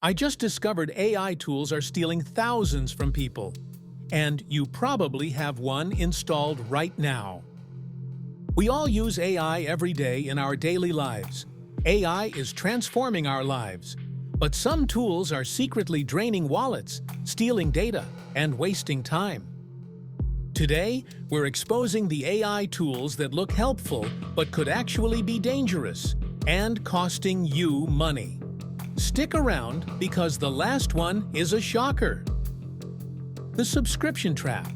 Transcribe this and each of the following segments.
I just discovered AI tools are stealing thousands from people. And you probably have one installed right now. We all use AI every day in our daily lives. AI is transforming our lives. But some tools are secretly draining wallets, stealing data, and wasting time. Today, we're exposing the AI tools that look helpful but could actually be dangerous and costing you money. Stick around because the last one is a shocker. The subscription trap.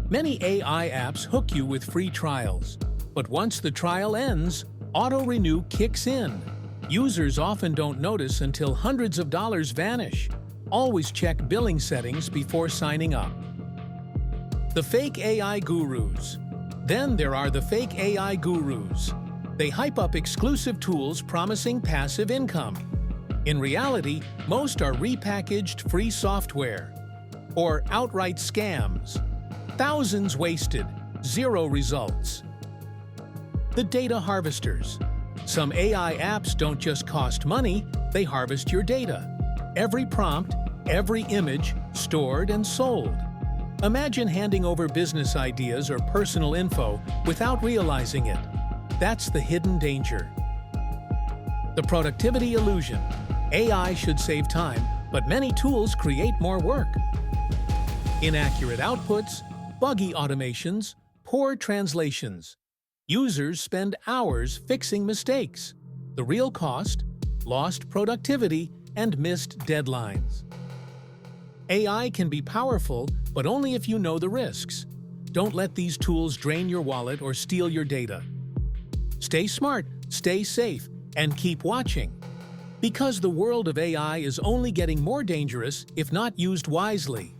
Many AI apps hook you with free trials, but once the trial ends, auto-renew kicks in. Users often don't notice until hundreds of dollars vanish. Always check billing settings before signing up. The fake AI gurus. Then there are the fake AI gurus. They hype up exclusive tools promising passive income. In reality, most are repackaged free software or outright scams. Thousands wasted, zero results. The data harvesters. Some AI apps don't just cost money, they harvest your data. Every prompt, every image, stored and sold. Imagine handing over business ideas or personal info without realizing it. That's the hidden danger. The productivity illusion. AI should save time, but many tools create more work. Inaccurate outputs, buggy automations, poor translations. Users spend hours fixing mistakes. The real cost? Lost productivity and missed deadlines. AI can be powerful, but only if you know the risks. Don't let these tools drain your wallet or steal your data. Stay smart, stay safe, and keep watching. Because the world of AI is only getting more dangerous if not used wisely.